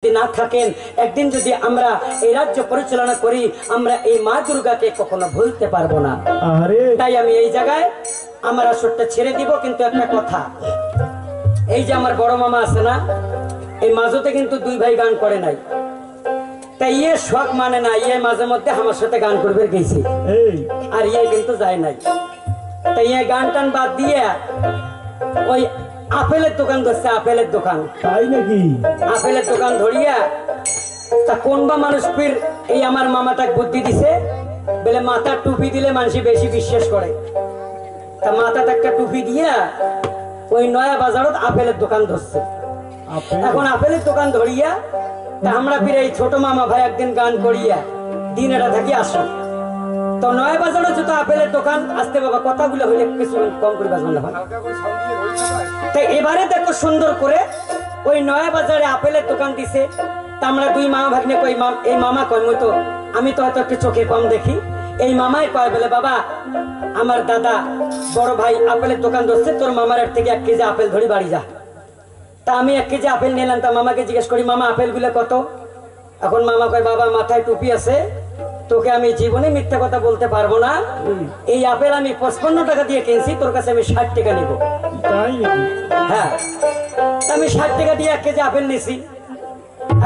যদি না থাকেন, একদিন যদি আমরা এই রাজ্য পরিচালনা করি, আমরা এই মা দুর্গাকে কখনো ভুলতে পারবো না। তাই আমি এই জায়গায় আমার আসরটা ছেড়ে দিব। কিন্তু একটা কথা, এই যে আমার বড় মামা আছে না, এই মাঝতে কিন্তু দুই ভাই গান করে নাই, তাই ইয়ে শখ মানে না, ইয়ে মাঝে মধ্যে আমার সাথে গান করবে গেছি, আর ইয়ে কিন্তু যায় নাই। তাই ইয়ে গান টান বাদ দিয়ে ওই আপেলের দোকান ধরছে, আপেলের দোকান। তাই নাকি? আপেলের দোকান ধরিয়া তা কোন বা মানুষ ফির এই আমার মামাটা বুদ্ধি দিছে, বলে মাথার টুপি দিলে মানুষ বেশি বিশ্বাস করে। তা মাথাতে একটা টুপি দিয়া ওই নয়া বাজারত আপেলের দোকান ধরছে। এখন আপেলের দোকান ধরিয়া তা আমরা ফির এই ছোট মামা ভাই একদিন গান করিয়া দিন এটা থাকি আসো। তো নয়া বাজারে যত আপেলের দোকান আসতে বাবা, কথাগুলো হইলে কিছু কম করে বাজবেন না। তাই এবারে দেখো সুন্দর করে ওই নয়া বাজারে আপেলের দোকান দিছে। তা আমরা দুই মামা ভাগ্নে কই, এই মামা কই মই তো আমি তো হয়তো একটু চোখে কম দেখি, এই মামাই কয় বলে বাবা আমার দাদা বড় ভাই আপেলের দোকান ধরছে, তোর মামার থেকে 1 কেজি আপেল ধরি বাড়ি যা। তা আমি 1 কেজি আপেল নিলাম। তা মামাকে জিজ্ঞেস করি মামা আপেল গুলো কত? এখন মামা কয় বাবা মাথায় টুপি আছে, তোকে আমি জীবনে মিথ্যা কথা বলতে পারবো না, এই আপেল আমি 55 টাকা দিয়ে কিনছি, তোর কাছে আমি 60 টাকা নিব। হ্যাঁ, আমি 60 টাকা দিয়ে 1 কেজি আপেল নিছি।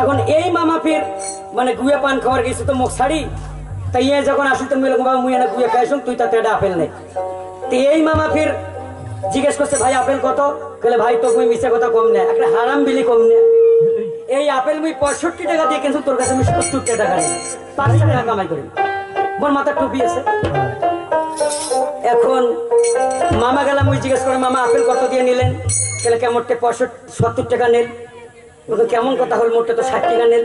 এখন এই মামা ফির মানে গুয়ে পান খাওয়ার গেছি তো মুখ ছাড়ি, তাই যখন আসি তুমি বাবা মুই এনে গুয়ে খাইছ, তুই তাতে একটা আপেল নেই। তো এই মামা ফির জিজ্ঞেস করছে ভাই আপেল কত? বলে ভাই তো মুই মিছে কথা কম নেই, একটা হারাম বিলি কম নেই, এই আপেল মুই 65 টাকা দিয়ে কিনছি, তোর কাছে আমি 70 টাকা নিই, 500 টাকা কামাই করি। মোর মাথার টুপি আছে। এখন মামা গেলাম, মুই জিজ্ঞেস করে মামা আপেল কত দিয়ে নিলেন? তাহলে কেমন 70 টাকা নেন। কেমন কথা হল, মোটে তো 60 টাকা নেন।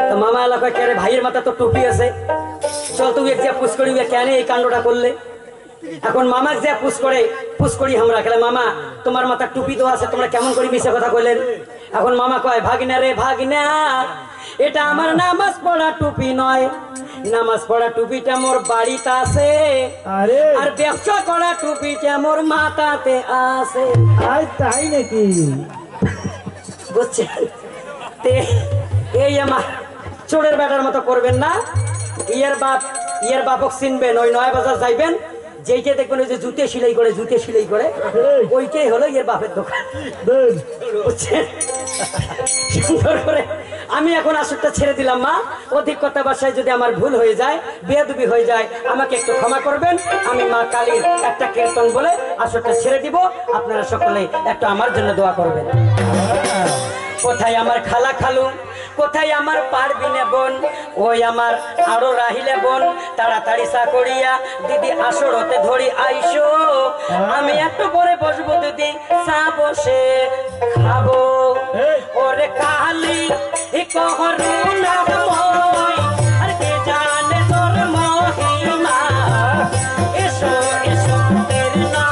তো মামা এলাকায় কে রে ভাইয়ের মাথা তো টুপি আছে, চল তুই এক যা পুষ করি, কেন এই কাণ্ডটা করলে? এখন মামা যা পুষ করি আমরা খেলে মামা তোমার মাথার টুপি তো আছে, তোমরা কেমন করে মিশে কথা কইলেন? এখন মামা কয় ভাগনা রে ভাগনা, এটা আমার নামাজ পড়া টুপি নয়, নামাজ পড়া টুপিটা মোর বাড়িতে আছে, আর ব্যবসা করা টুপিটা মোর মাথাতে আছে। তাই নাকি? বুঝছেন? এই আমার চোরের বেটার মতো করবেন না। ইয়ের বাপক চিনবেন, ওই নয়া বাজার যাইবেন, যেইটা দেখবেন ওই যে জুতে সেলাই করে ওইটাই হলো এর বাপের দোকান। বুঝছেন? সুন্দর করে আমি এখন আসরটা ছেড়ে দিলাম। মা অধিক কথা বাসায় যদি আমার ভুল হয়ে যায়, বেয়াদবি হয়ে যায়, আমাকে একটু ক্ষমা করবেন। আমি মা কালীর একটা কীর্তন বলে আসরটা ছেড়ে দিব। আপনারা সকলে একটু আমার জন্য দোয়া করবেন। কোথায় আমার খালা খালু, কোথায় আমার পারবিনে বোন, ওই আমার আরো রাহিলে বোন, তাড়াতাড়ি চা করিয়া দিদি আসরতে ধরি আইসো, আমি একটু পরে বসবো দিদি, চা বসে খাবো। ওরে কালি করুণা আর কে জানে তোর মহিমা, এসো এসো তের না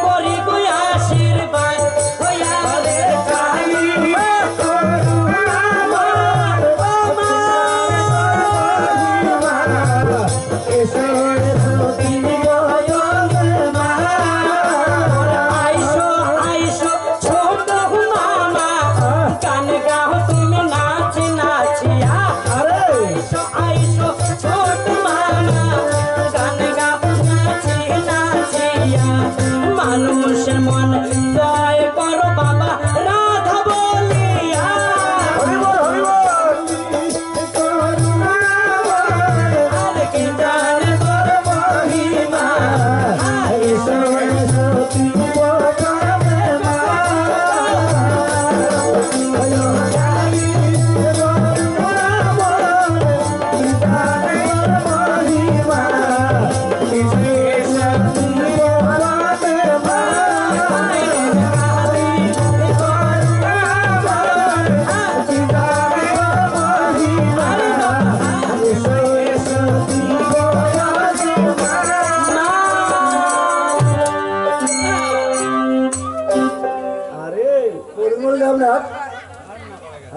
করি গো আশীর্বাদ হইয়া রে কালী মানুষের মন জয় করো বাবা রাধা বলিয়া আর কি জানে তোর মহিমা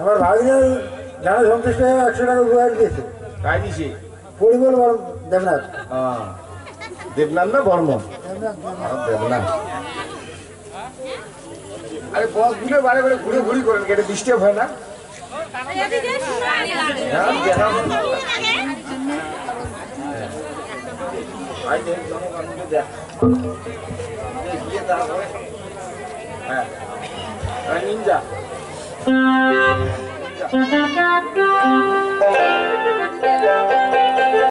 আমার ভাইজান জানা সন্তুষ্ট হয়ে 100 টাকা উপহার দিয়েছে। কাই দিছি পরিমল দেবনাথ। দেবনাথ না বর্মন? দেবনাথ। আরে বস গুলো বারে বারে ঘুরে ঘুরি করেন, এটা ডিস্টার্ব হয় না? হ্যাঁ নিনজা